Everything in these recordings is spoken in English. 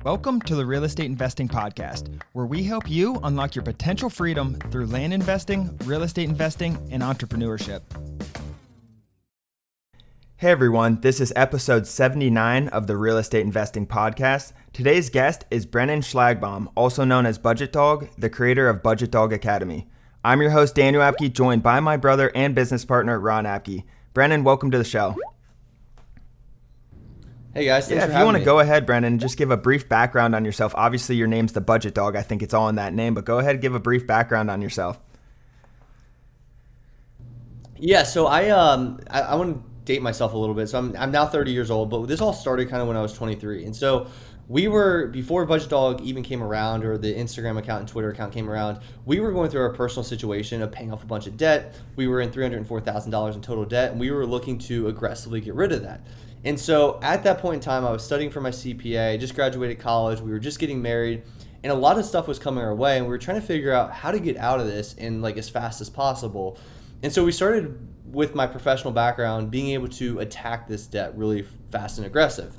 Welcome to the Real Estate Investing Podcast, where we help you unlock your potential freedom through land investing, real estate investing, and entrepreneurship. Hey everyone, this is episode 79 of the Real Estate Investing Podcast. Today's guest is Brennan Schlagbaum, also known as BudgetDog, the creator of BudgetDog Academy. I'm your host, Daniel Apke, joined by my brother and business partner, Ron Apke. Brennan, welcome to the show. Hey guys, thanks for having me. If you want to go ahead, Brennan, just give a brief background on yourself. Obviously, your name's the BudgetDog. I think it's all in that name, but go ahead and give a brief background on yourself. Yeah, so I want to date myself a little bit. So I'm now 30 years old, but this all started kind of when I was 23. And so we were, before BudgetDog even came around, or the Instagram account and Twitter account came around, we were going through our personal situation of paying off a bunch of debt. We were in $304,000 in total debt, and we were looking to aggressively get rid of that. And so at that point in time, I was studying for my CPA, just graduated college, we were just getting married, and a lot of stuff was coming our way, and we were trying to figure out how to get out of this in like as fast as possible. And so we started with my professional background being able to attack this debt really fast and aggressive.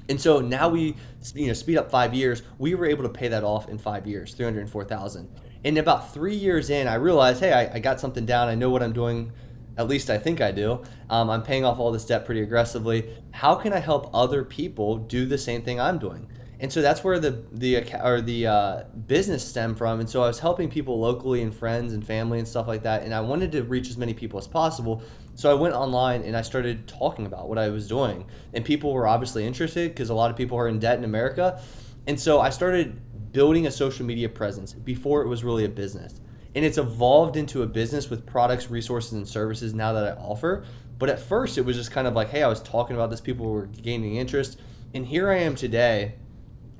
And so now we, speed up 5 years, we were able to pay that off in 5 years, $304,000. And about 3 years in, I realized, hey, I got something down. I know what I'm doing. At least I think I do. I'm paying off all this debt pretty aggressively. How can I help other people do the same thing I'm doing? And so that's where the business stemmed from. And so I was helping people locally and friends and family and stuff like that. And I wanted to reach as many people as possible. So I went online and I started talking about what I was doing. And people were obviously interested because a lot of people are in debt in America. And so I started building a social media presence before it was really a business. And it's evolved into a business with products, resources, and services now that I offer. But at first it was just kind of like, hey, I was talking about this, people were gaining interest. And here I am today,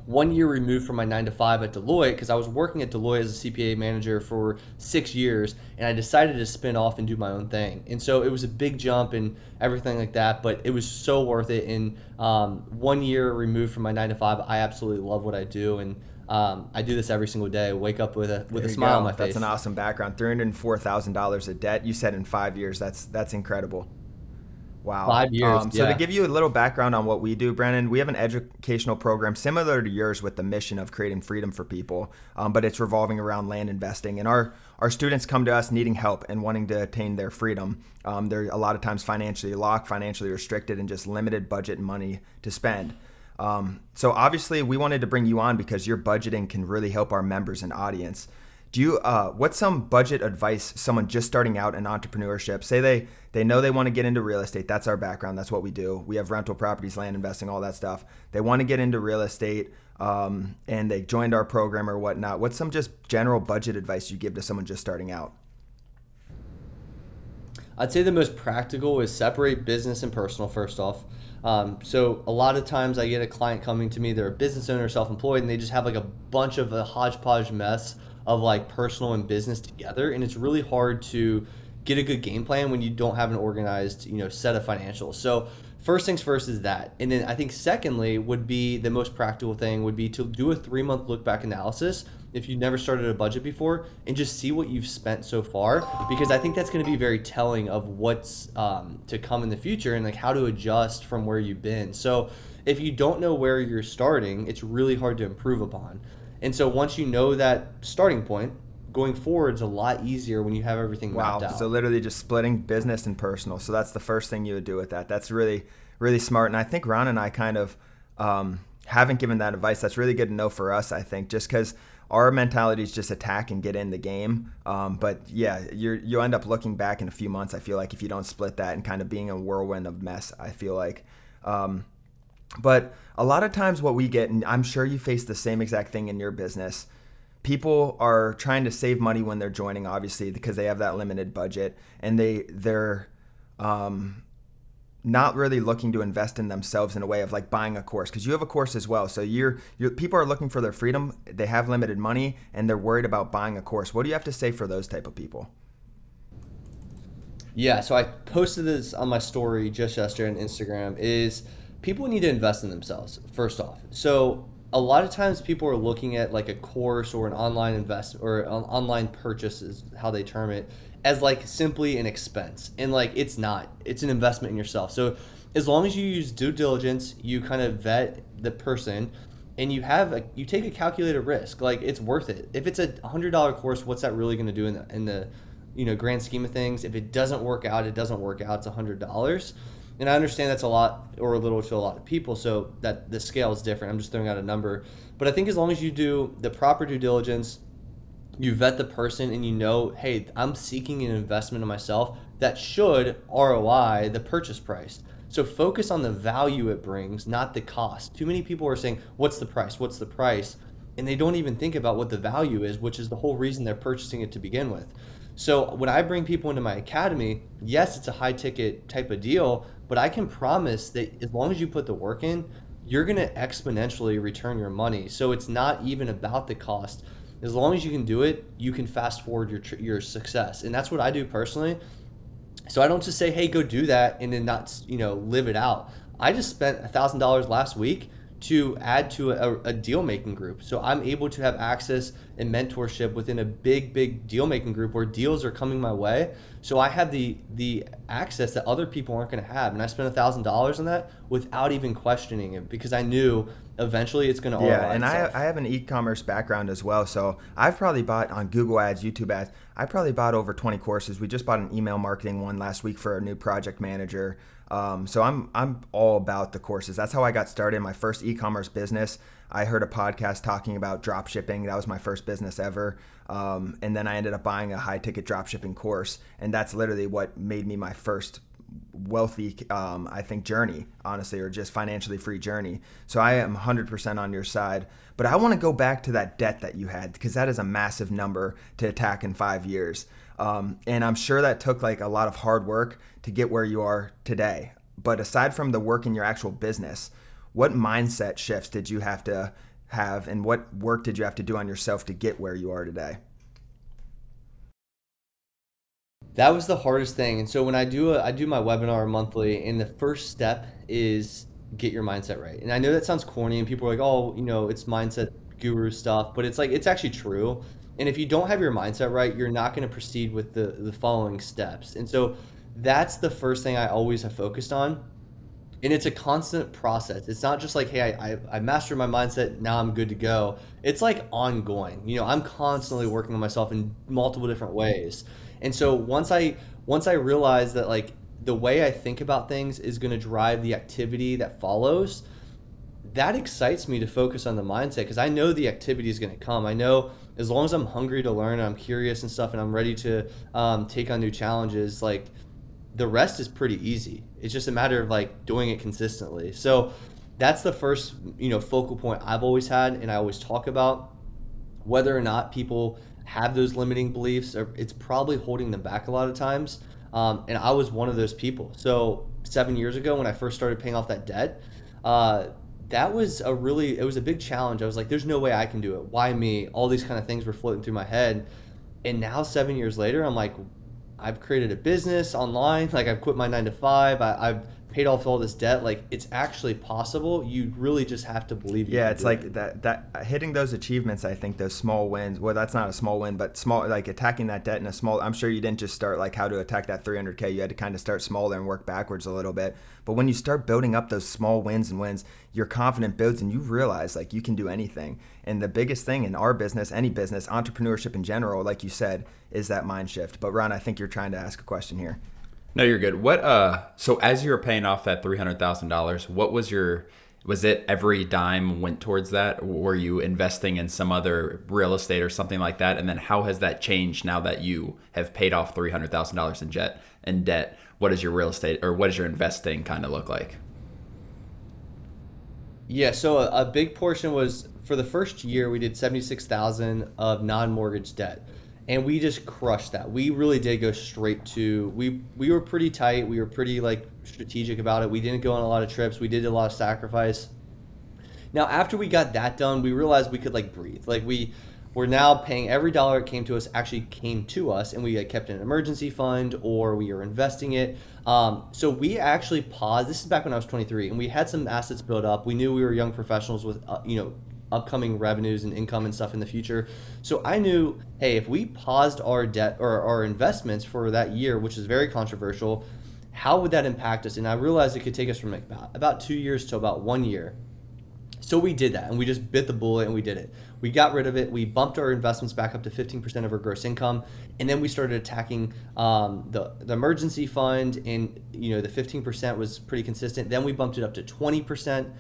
1 year removed from my 9-to-5 at Deloitte, because I was working at Deloitte as a CPA manager for 6 years, and I decided to spin off and do my own thing. And so it was a big jump and everything like that, but it was so worth it. And 1 year removed from my 9-to-5, I absolutely love what I do, and I do this every single day. Wake up with a smile on my face. That's an awesome background. $304,000 of debt. You said in 5 years. That's incredible. Wow. 5 years. So to give you a little background on what we do, Brennan, we have an educational program similar to yours with the mission of creating freedom for people, but it's revolving around land investing. And our students come to us needing help and wanting to attain their freedom. They're a lot of times financially locked, financially restricted, and just limited budget and money to spend. So obviously we wanted to bring you on because your budgeting can really help our members and audience. Do you, what's some budget advice someone just starting out in entrepreneurship? Say they know they want to get into real estate. That's our background. That's what we do. We have rental properties, land investing, all that stuff. They want to get into real estate, and they joined our program or whatnot. What's some just general budget advice you give to someone just starting out? I'd say the most practical is separate business and personal first off. So a lot of times I get a client coming to me, they're a business owner, self-employed, and they just have like a bunch of a hodgepodge mess of like personal and business together. And it's really hard to get a good game plan when you don't have an organized, set of financials. So first things first is that. And then I think secondly would be the most practical thing would be to do a 3-month look back analysis if you've never started a budget before and just see what you've spent so far, because I think that's going to be very telling of what's to come in the future and like how to adjust from where you've been. So if you don't know where you're starting, it's really hard to improve upon. And so once you know that starting point, going forward is a lot easier when you have everything mapped out. So literally just splitting business and personal. So that's the first thing you would do with that. That's really, really smart. And I think Ron and I kind of haven't given that advice. That's really good to know for us, I think, just because our mentality is just attack and get in the game. But yeah, you end up looking back in a few months, I feel like, if you don't split that and kind of being a whirlwind of mess, I feel like. But a lot of times what we get, and I'm sure you face the same exact thing in your business, people are trying to save money when they're joining, obviously, because they have that limited budget, and they're not really looking to invest in themselves in a way of like buying a course, because you have a course as well. So people are looking for their freedom, they have limited money, and they're worried about buying a course. What do you have to say for those type of people? Yeah, so I posted this on my story just yesterday on Instagram, is people need to invest in themselves, first off. So a lot of times people are looking at like a course or an online investment or an online purchase is how they term it, as like simply an expense. And like it's not. It's an investment in yourself. So as long as you use due diligence, you kind of vet the person and you take a calculated risk. Like, it's worth it. If it's a $100 course, what's that really going to do in the grand scheme of things? If it doesn't work out, it doesn't work out. It's $100. And I understand that's a lot or a little to a lot of people, so that the scale is different. I'm just throwing out a number. But I think as long as you do the proper due diligence, you vet the person, and you know, hey, I'm seeking an investment in myself that should ROI the purchase price. So focus on the value it brings, not the cost. Too many people are saying, what's the price? What's the price? And they don't even think about what the value is, which is the whole reason they're purchasing it to begin with. So when I bring people into my academy, yes, it's a high ticket type of deal, but I can promise that as long as you put the work in, you're going to exponentially return your money. So it's not even about the cost. As long as you can do it, you can fast forward your success. And that's what I do personally. So I don't just say, hey, go do that and then not, live it out. I just spent $1,000 last week to add to a deal making group. So I'm able to have access and mentorship within a big deal making group where deals are coming my way. So I have the access that other people aren't going to have. And I spent $1,000 on that without even questioning it, because I knew eventually it's going to Yeah, and I have an e-commerce background as well. So I've probably bought on Google ads, YouTube ads, I probably bought over 20 courses. We just bought an email marketing one last week for a new project manager. So I'm all about the courses. That's how I got started in my first e-commerce business. I heard a podcast talking about drop shipping. That was my first business ever. And then I ended up buying a high ticket drop shipping course. And that's literally what made me my first wealthy, I think, journey, honestly, or just financially free journey. So I am 100% on your side. But I want to go back to that debt that you had, because that is a massive number to attack in 5 years. And I'm sure that took like a lot of hard work to get where you are today. But aside from the work in your actual business, what mindset shifts did you have to have, and what work did you have to do on yourself to get where you are today? That was the hardest thing. And so when I do my webinar monthly, and the first step is get your mindset right. And I know that sounds corny, and people are like, oh, it's mindset guru stuff, but it's like, it's actually true. And if you don't have your mindset right, you're not going to proceed with the following steps. And so that's the first thing I always have focused on. And it's a constant process. It's not just like, hey, I mastered my mindset, now I'm good to go. It's like ongoing. I'm constantly working on myself in multiple different ways. And so once I realize that, like, the way I think about things is going to drive the activity that follows, that excites me to focus on the mindset, because I know the activity is going to come. I know as long as I'm hungry to learn and I'm curious and stuff, and I'm ready to take on new challenges, like, the rest is pretty easy. It's just a matter of like doing it consistently. So that's the first, focal point I've always had, and I always talk about. Whether or not people have those limiting beliefs, or it's probably holding them back a lot of times. And I was one of those people. So 7 years ago, when I first started paying off that debt, it was a big challenge. I was like, there's no way I can do it. Why me? All these kind of things were floating through my head. And now 7 years later, I'm like, I've created a business online. Like, I've quit my 9 to 5. I've paid off all this debt. Like, it's actually possible. You really just have to believe it. Yeah, it's like that hitting those achievements. I think those small wins. Well, that's not a small win, but small, like attacking that debt in a small. I'm sure you didn't just start like how to attack that 300K. You had to kind of start smaller and work backwards a little bit. But when you start building up those small wins, your confidence builds, and you realize like you can do anything. And the biggest thing in our business, any business, entrepreneurship in general, like you said, is that mind shift. But Ron, I think you're trying to ask a question here. No, you're good. So as you were paying off that $300,000, was it every dime went towards that? Or were you investing in some other real estate or something like that? And then how has that changed now that you have paid off $300,000 in debt? What does your real estate, or what does your investing kind of look like? Yeah, so a big portion was, for the first year, we did $76,000 of non-mortgage debt. And we just crushed that. We really did go straight to, we were pretty tight. We were pretty like strategic about it. We didn't go on a lot of trips. We did a lot of sacrifice. Now, after we got that done, we realized we could like breathe. Like, we're now paying every dollar it came to us actually came to us, and we had kept an emergency fund, or we were investing it. So we actually paused. This is back when I was 23, and we had some assets built up. We knew we were young professionals with, upcoming revenues and income and stuff in the future. So I knew, hey, if we paused our debt or our investments for that year, which is very controversial, how would that impact us? And I realized it could take us from like about 2 years to about 1 year. So we did that, and we just bit the bullet and we did it. We got rid of it. We bumped our investments back up to 15% of our gross income, and then we started attacking the emergency fund, and the 15% was pretty consistent. Then we bumped it up to 20%.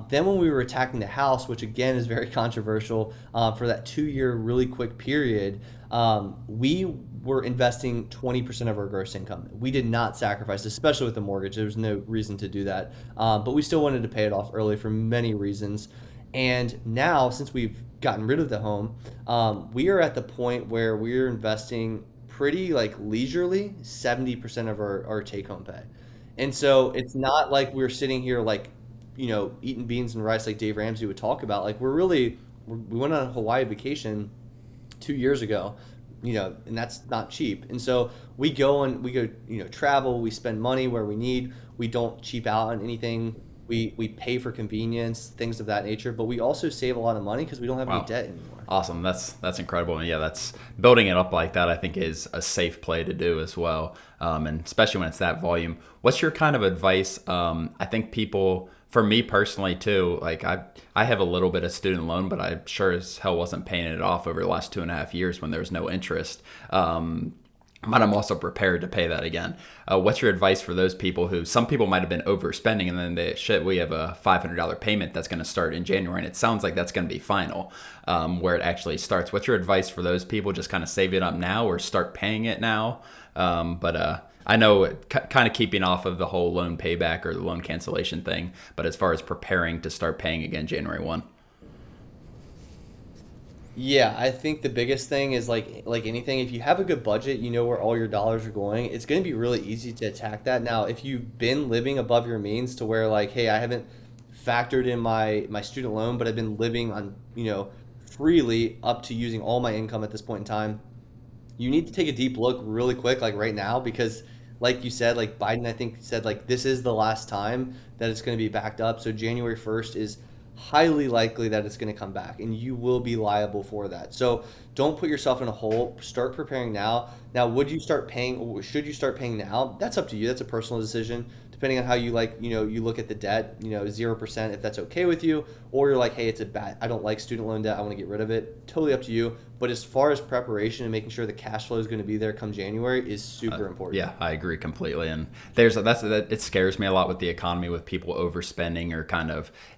Then when we were attacking the house, which again is very controversial, for that 2-year really quick period, we were investing 20% of our gross income. We did not sacrifice, especially with the mortgage. There was no reason to do that. But we still wanted to pay it off early for many reasons. And now, since we've gotten rid of the home, we are at the point where we're investing pretty leisurely 70% of our take-home pay. And so it's not like we're sitting here eating beans and rice like Dave Ramsey would talk about. We went on a Hawaii vacation 2 years ago, and that's not cheap. And so we go travel, we spend money where we need, we don't cheap out on anything. We pay for convenience, things of that nature, but we also save a lot of money because we don't have any debt anymore. Awesome. That's incredible. And yeah, that's building it up like that, I think, is a safe play to do as well. And especially when it's that volume. What's your kind of advice? I think people, for me personally too, I have a little bit of student loan, but I sure as hell wasn't paying it off over the last 2.5 years when there was no interest. But I'm also prepared to pay that again. What's your advice for those people who, some people might have been overspending and then we have a $500 payment that's going to start in January, and it sounds like that's going to be final, where it actually starts. What's your advice for those people? Just kind of save it up now or start paying it now? But I know kind of keeping off of the whole loan payback or the loan cancellation thing, but as far as preparing to start paying again January 1. Yeah, I think the biggest thing is like anything, if you have a good budget, you know where all your dollars are going, it's going to be really easy to attack that. Now, if you've been living above your means to where hey, I haven't factored in my student loan, but I've been living on, freely up to using all my income at this point in time, you need to take a deep look really quick, right now, because like you said, Biden, I think said this is the last time that it's going to be backed up. So January 1st is highly likely that it's going to come back, and you will be liable for that. So don't put yourself in a hole. Start preparing now. Now, should you start paying now? That's up to you. That's a personal decision, depending on how you you look at the debt, 0%, if that's okay with you, or you're hey, I don't like student loan debt, I want to get rid of it. Totally up to you. But as far as preparation and making sure the cash flow is going to be there come January is super important. Yeah, I agree completely. And it scares me a lot with the economy, with people overspending or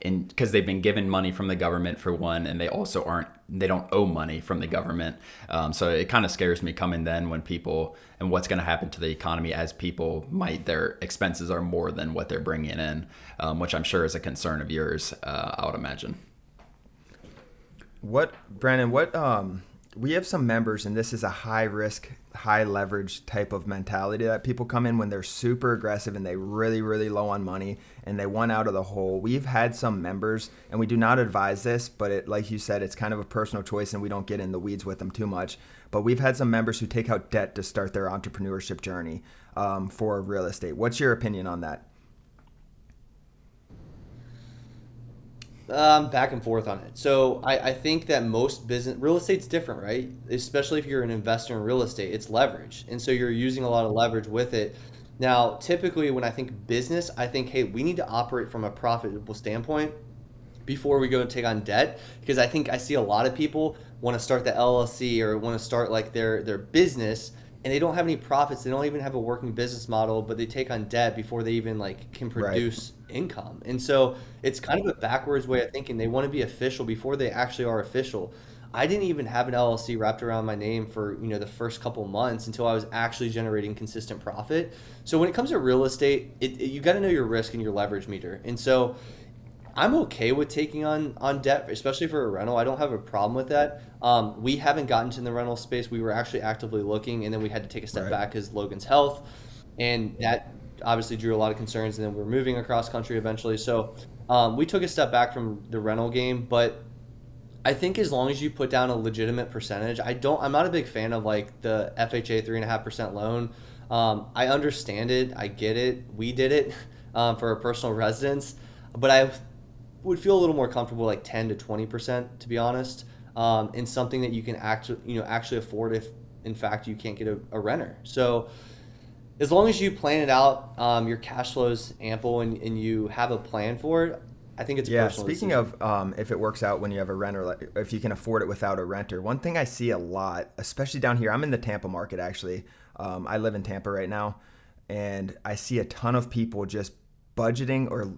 because they've been given money from the government for one, and they also they don't owe money from the government. So it kind of scares me coming then when people, and what's going to happen to the economy as people their expenses are more than what they're bringing in, which I'm sure is a concern of yours, I would imagine. Brennan, we have some members, and this is a high risk, high leverage type of mentality that people come in when they're super aggressive and they really, really low on money and they want out of the hole. We've had some members, and we do not advise this, but like you said, it's kind of a personal choice and we don't get in the weeds with them too much. But we've had some members who take out debt to start their entrepreneurship journey for real estate. What's your opinion on that? Back and forth on it. So I think that most real estate's different, right? Especially if you're an investor in real estate, it's leverage. And so you're using a lot of leverage with it. Now, typically when I think business, I think, hey, we need to operate from a profitable standpoint before we go and take on debt. Because I see a lot of people want to start the LLC or want to start their business, and they don't have any profits. They don't even have a working business model, but they take on debt before they even can produce income. And so it's kind of a backwards way of thinking. They want to be official before they actually are official. I didn't even have an LLC wrapped around my name for the first couple months until I was actually generating consistent profit. So when it comes to real estate, you got to know your risk and your leverage meter. And so I'm okay with taking on debt, especially for a rental. I don't have a problem with that. We haven't gotten to the rental space. We were actually actively looking, and then we had to take a step back because Logan's health, and that obviously drew a lot of concerns. And then we're moving across country eventually, so we took a step back from the rental game. But I think as long as you put down a legitimate percentage, I'm not a big fan of the FHA 3.5% loan. I understand it, I get it. We did it for a personal residence, but I would feel a little more comfortable 10 to 20%, to be honest, in something that you can actually afford if in fact you can't get a renter. So as long as you plan it out, your cash flow is ample, and you have a plan for it, I think it's a Yeah, personal speaking decision. of if it works out when you have a renter, like if you can afford it without a renter, one thing I see a lot, especially down here, I'm in the Tampa market actually. I live in Tampa right now, and I see a ton of people just budgeting or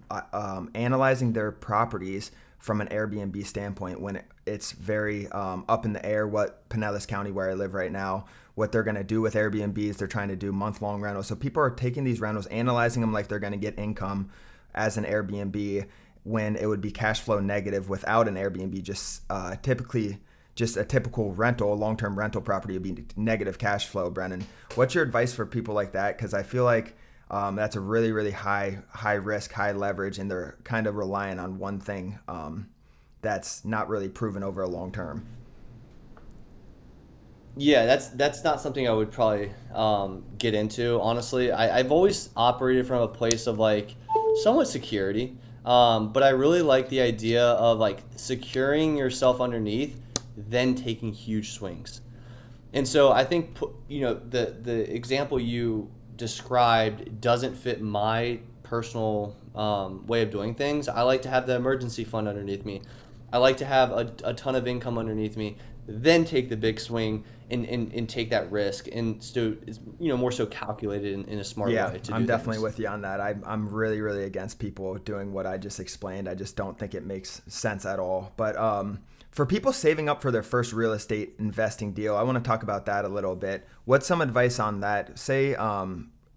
analyzing their properties from an Airbnb standpoint when it's very up in the air what Pinellas County, where I live right now, what they're going to do with Airbnbs. They're trying to do month-long rentals. So people are taking these rentals, analyzing them like they're going to get income as an Airbnb when it would be cash flow negative without an Airbnb. Just typically, just a typical rental, a long-term rental property would be negative cash flow. Brennan, what's your advice for people like that? Because I feel like that's a really, really high risk, high leverage, and they're kind of relying on one thing that's not really proven over a long term. Yeah, that's not something I would probably get into. Honestly, I've always operated from a place of like somewhat security, but I really like the idea of like securing yourself underneath, then taking huge swings. And so I think the example you described doesn't fit my personal way of doing things. I like to have the emergency fund underneath me. I like to have a ton of income underneath me, then take the big swing and take that risk, and so more so calculated in a smart Yeah, way to I'm do definitely things. with you on that. I'm really, really against people doing what I just explained. I just don't think it makes sense at all. But for people saving up for their first real estate investing deal, I want to talk about that a little bit. What's some advice on that? Say,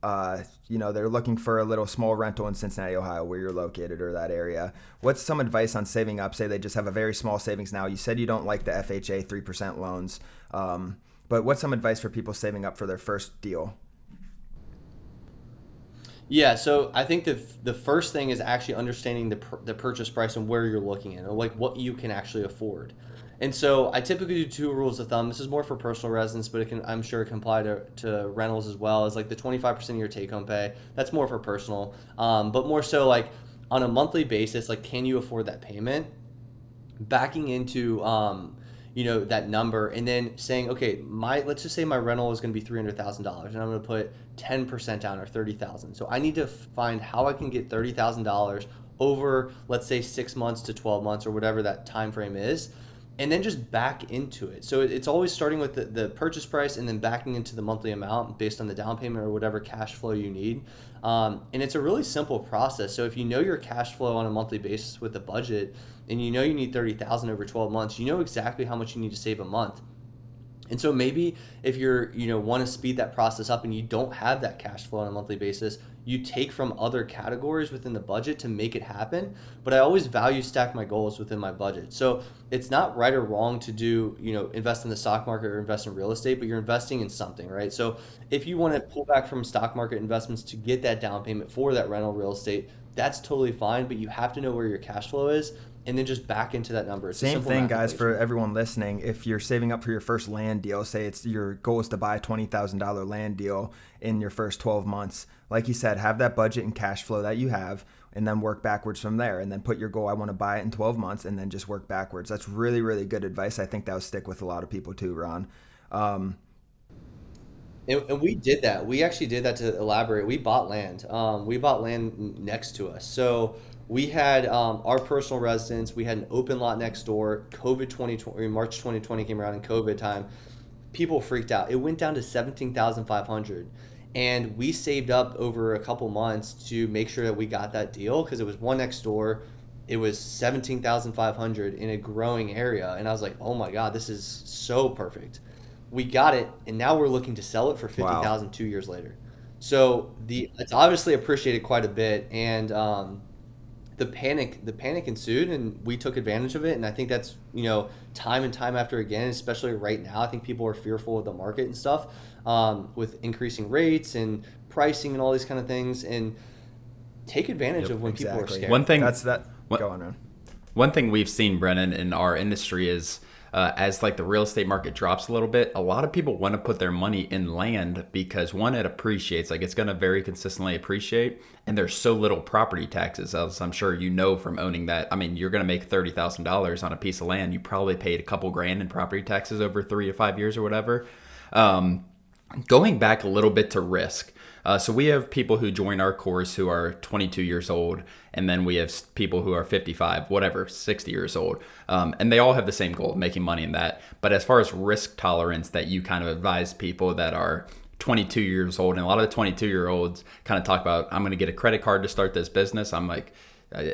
they're looking for a little small rental in Cincinnati, Ohio, where you're located or that area. What's some advice on saving up? Say they just have a very small savings now. You said you don't like the FHA 3% loans. But what's some advice for people saving up for their first deal? Yeah, so I think the first thing is actually understanding the purchase price and where you're looking at, or like what you can actually afford. And so I typically do two rules of thumb. This is more for personal residence, but I'm sure it can apply to rentals as well. Is like the 25% of your take home pay. That's more for personal, but more so like on a monthly basis, like can you afford that payment? Backing into that number, and then saying, okay, my let's just say my rental is going to be $300,000, and I'm going to put 10% down, or 30,000. So I need to find how I can get $30,000 over, let's say, 6 months to 12 months or whatever that time frame is, and then just back into it. So it's always starting with the purchase price and then backing into the monthly amount based on the down payment or whatever cash flow you need. And it's a really simple process. So if you know your cash flow on a monthly basis with a budget, and you know you need 30,000 over 12 months, you know exactly how much you need to save a month. And so maybe if you're, want to speed that process up and you don't have that cash flow on a monthly basis, you take from other categories within the budget to make it happen. But I always value stack my goals within my budget. So it's not right or wrong to do, invest in the stock market or invest in real estate, but you're investing in something, right? So if you want to pull back from stock market investments to get that down payment for that rental real estate, that's totally fine, but you have to know where your cash flow is and then just back into that number. It's a Same simple thing, math guys, equation. for everyone listening. If you're saving up for your first land deal, say it's your goal is to buy a $20,000 land deal in your first 12 months. Like you said, have that budget and cash flow that you have, and then work backwards from there. And then put your goal, I want to buy it in 12 months, and then just work backwards. That's really, really good advice. I think that will stick with a lot of people too, Ron. Um, And we did that. We actually did that to elaborate. We bought land. We bought land next to us. So we had our personal residence. We had an open lot next door. COVID 2020, March 2020 came around in COVID time. People freaked out. It went down to 17,500, and we saved up over a couple months to make sure that we got that deal because it was one next door. It was 17,500 in a growing area, and I was like, oh my god, this is so perfect. We got it, and now we're looking to sell it for wow. 50,000 2 years later. So it's obviously appreciated quite a bit, and the panic ensued, and we took advantage of it. And I think that's time and time after again, especially right now. I think people are fearful of the market and stuff, with increasing rates and pricing and all these kind of things, and take advantage Yep. of when people are Exactly. scared. One thing, That's that. one, Go on, Ron. One thing we've seen, Brennan, in our industry is as like the real estate market drops a little bit, a lot of people want to put their money in land because one, it appreciates, like it's going to very consistently appreciate, and there's so little property taxes, as I'm sure you know from owning that. I mean, you're going to make $30,000 on a piece of land. You probably paid a couple grand in property taxes over 3 to 5 years or whatever. Going back a little bit to risk, So we have people who join our course who are 22 years old, and then we have people who are 55, whatever, 60 years old. And they all have the same goal, making money in that. But as far as risk tolerance that you kind of advise people that are 22 years old, and a lot of the 22-year-olds kind of talk about, I'm going to get a credit card to start this business. I'm like,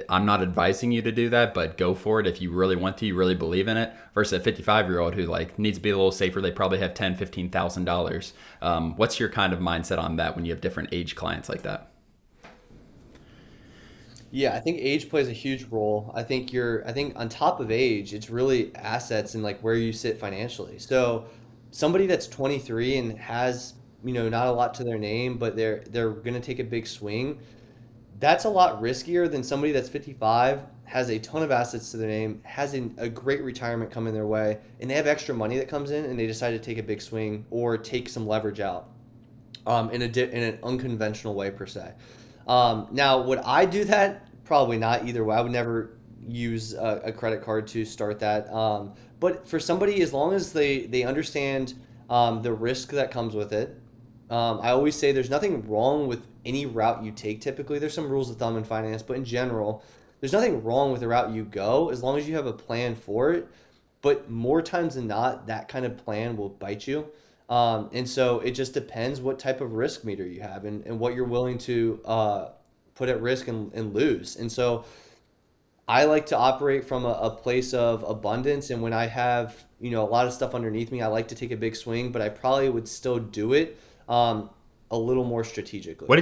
I'm not advising you to do that, but go for it if you really want to, you really believe in it. Versus a 55-year-old who like needs to be a little safer. They probably have $10,000, $15,000. What's your kind of mindset on that when you have different age clients like that? Yeah, I think age plays a huge role. I think on top of age, it's really assets and like where you sit financially. So somebody that's 23 and has, not a lot to their name, but they're going to take a big swing. That's a lot riskier than somebody that's 55, has a ton of assets to their name, has a great retirement coming their way, and they have extra money that comes in and they decide to take a big swing or take some leverage out in an unconventional way per se. Now, would I do that? Probably not either way. I would never use a credit card to start that. But for somebody, as long as they understand the risk that comes with it, I always say there's nothing wrong with any route you take. Typically, there's some rules of thumb in finance, but in general, there's nothing wrong with the route you go as long as you have a plan for it. But more times than not, that kind of plan will bite you. And so it just depends what type of risk meter you have and what you're willing to put at risk and lose. And so I like to operate from a place of abundance. And when I have, a lot of stuff underneath me, I like to take a big swing, but I probably would still do it a little more strategically. What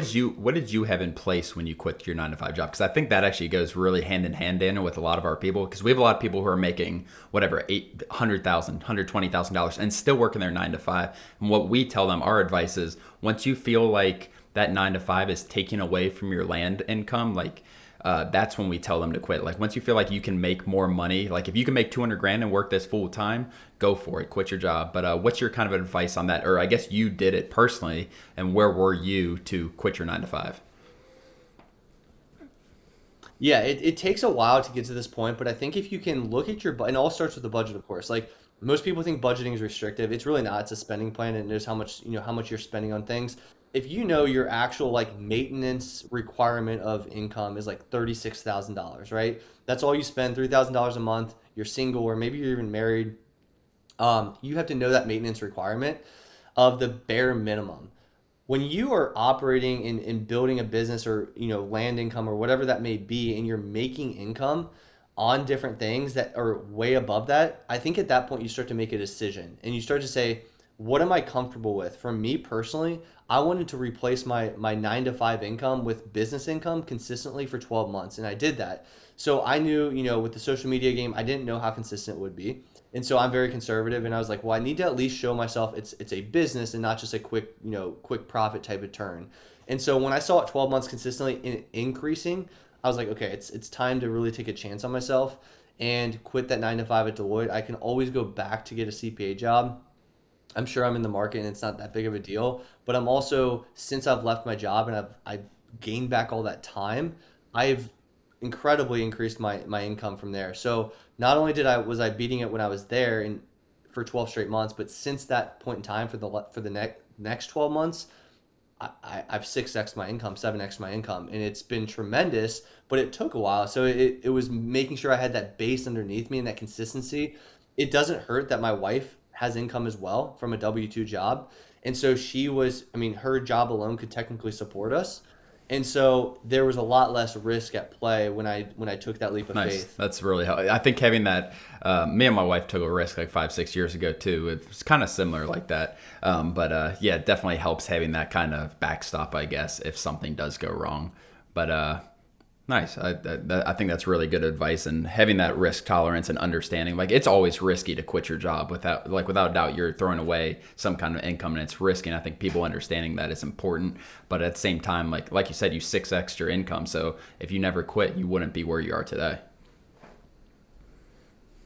did you have in place when you quit your 9 to 5 job? Because I think that actually goes really hand in hand, Daniel, with a lot of our people. Because we have a lot of people who are making whatever $800,000, $120,000, and still working their 9 to 5. And what we tell them, our advice is, once you feel like that 9 to 5 is taking away from your land income, like that's when we tell them to quit. Like once you feel like you can make more money, like if you can make 200 grand and work this full time, go for it, quit your job. But what's your kind of advice on that? Or I guess you did it personally, and where were you to quit your 9 to 5? Yeah, it takes a while to get to this point, but I think if you can look at and it all starts with the budget, of course. Like most people think budgeting is restrictive. It's really not. It's a spending plan, and there's how much you're spending on things. If your actual like maintenance requirement of income is like $36,000, right? That's all you spend, $3,000 a month. You're single, or maybe you're even married. You have to know that maintenance requirement of the bare minimum. When you are operating in building a business or land income or whatever that may be, and you're making income on different things that are way above that, I think at that point you start to make a decision and you start to say, what am I comfortable with? For me personally, I wanted to replace my 9 to 5 income with business income consistently for 12 months, and I did that. So I knew, with the social media game, I didn't know how consistent it would be. And so I'm very conservative, and I was like, well, I need to at least show myself it's a business and not just a quick profit type of turn. And so when I saw it 12 months consistently increasing, I was like, okay, it's time to really take a chance on myself and quit that 9 to 5 at Deloitte. I can always go back to get a CPA job. I'm sure I'm in the market and it's not that big of a deal, but I'm also, since I've left my job and I've gained back all that time, I've incredibly increased my income from there. So not only was I beating it when I was there and for 12 straight months, but since that point in time for the next 12 months, I've 6x my income, 7x my income, and it's been tremendous, but it took a while. So it was making sure I had that base underneath me and that consistency. It doesn't hurt that my wife has income as well from a W-2 job. And so her job alone could technically support us. And so there was a lot less risk at play when I took that leap of Nice. faith. That's really helpful. I think having that, me and my wife took a risk like 5, 6 years ago too. It's kind of similar like that. But yeah, it definitely helps having that kind of backstop, I guess, if something does go wrong. But nice. I think that's really good advice, and having that risk tolerance and understanding, like it's always risky to quit your job without doubt you're throwing away some kind of income and it's risky. And I think people understanding that is important, but at the same time, like you said, you 6x your income. So if you never quit, you wouldn't be where you are today.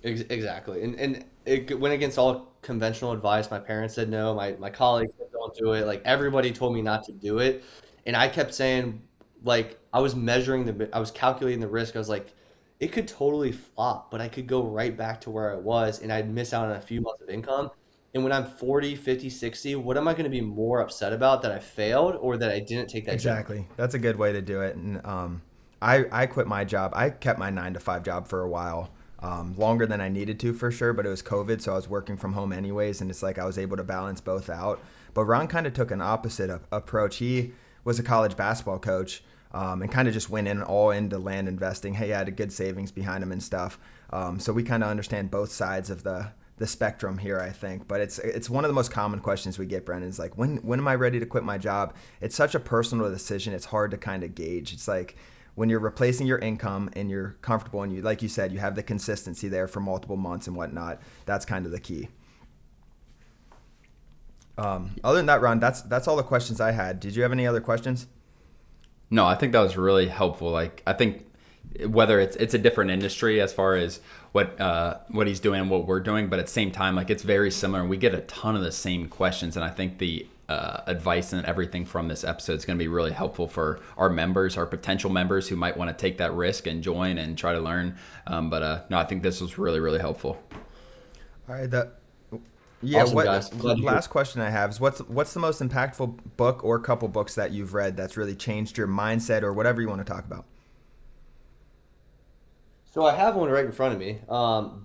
Exactly. And it went against all conventional advice. My parents said no. My colleagues said don't do it. Like everybody told me not to do it. And I kept saying, like, I was calculating the risk. I was like, it could totally flop, but I could go right back to where I was and I'd miss out on a few months of income. And when I'm 40, 50, 60, what am I going to be more upset about, that I failed or that I didn't take that jump? Exactly. That's a good way to do it. And I quit my job. I kept my 9 to 5 job for a while, longer than I needed to for sure, but it was COVID, so I was working from home anyways, and it's like I was able to balance both out. But Ron kind of took an opposite approach. He was a college basketball coach, and kind of just went in all into land investing. He had a good savings behind him and stuff. So we kind of understand both sides of the spectrum here, I think. But it's one of the most common questions we get, Brennan, is like, when am I ready to quit my job? It's such a personal decision. It's hard to kind of gauge. It's like when you're replacing your income and you're comfortable and you, like you said, you have the consistency there for multiple months and whatnot. That's kind of the key. Other than that, Ron, that's all the questions I had. Did you have any other questions? No, I think that was really helpful. Like, I think whether it's a different industry as far as what he's doing and what we're doing, but at the same time, like, it's very similar, and we get a ton of the same questions. And I think the advice and everything from this episode is going to be really helpful for our members, our potential members who might want to take that risk and join and try to learn. No, I think this was really, really helpful. All right. Yeah. Awesome, guys. Last question I have is what's the most impactful book or couple books that you've read that's really changed your mindset or whatever you want to talk about? So I have one right in front of me,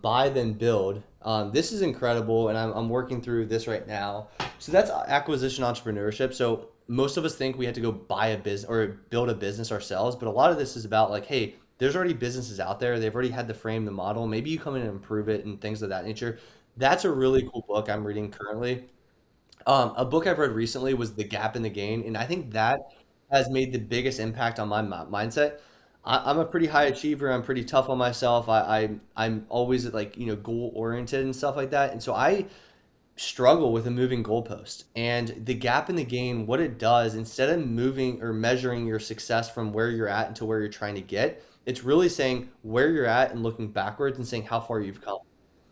Buy Then Build. This is incredible, and I'm working through this right now. So that's acquisition entrepreneurship. So most of us think we have to go buy a business or build a business ourselves, but a lot of this is about like, hey, there's already businesses out there. They've already had the frame, the model. Maybe you come in and improve it and things of that nature. That's a really cool book I'm reading currently. A book I've read recently was The Gap in the Gain, and I think that has made the biggest impact on my mindset. I'm a pretty high achiever. I'm pretty tough on myself. I'm always like, goal oriented and stuff like that. And so I struggle with a moving goalpost. And the gap in the gain, what it does, instead of moving or measuring your success from where you're at into where you're trying to get, it's really saying where you're at and looking backwards and saying how far you've come.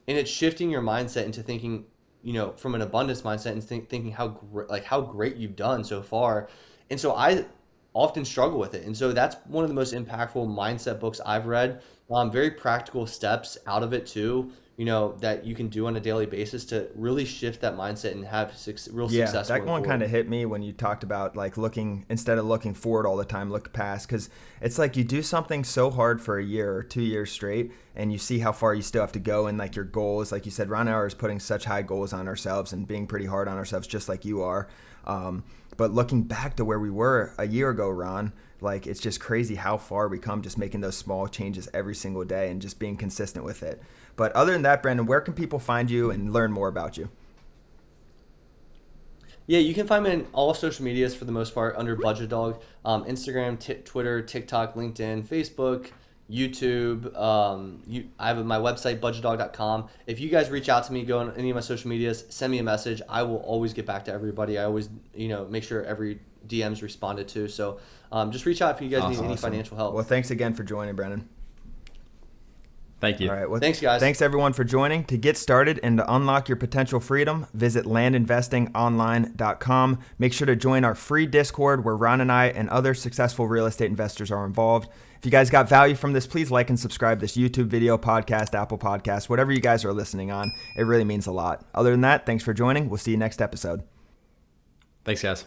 And it's shifting your mindset into thinking, from an abundance mindset and thinking how great you've done so far. And so I often struggle with it. And so that's one of the most impactful mindset books I've read. Very practical steps out of it too, that you can do on a daily basis to really shift that mindset and have real success. Yeah, that one kind of hit me when you talked about like instead of looking forward all the time, look past, because it's like you do something so hard for a year or 2 years straight and you see how far you still have to go, and like your goals, like you said, Ron and I is putting such high goals on ourselves and being pretty hard on ourselves just like you are. But looking back to where we were a year ago, Ron, like it's just crazy how far we come just making those small changes every single day and just being consistent with it. But other than that, Brendan, where can people find you and learn more about you? Yeah, you can find me in all social medias for the most part under BudgetDog. Instagram, Twitter, TikTok, LinkedIn, Facebook, YouTube. I have my website, budgetdog.com. If you guys reach out to me, go on any of my social medias, send me a message. I will always get back to everybody. I always, make sure every DM's responded to. So just reach out if you guys need any financial help. Well, thanks again for joining, Brennan. Thank you. All right. Well, thanks, guys. Thanks, everyone, for joining. To get started and to unlock your potential freedom, visit landinvestingonline.com. Make sure to join our free Discord where Ron and I and other successful real estate investors are involved. If you guys got value from this, please like and subscribe this YouTube video, podcast, Apple Podcast, whatever you guys are listening on. It really means a lot. Other than that, thanks for joining. We'll see you next episode. Thanks, guys.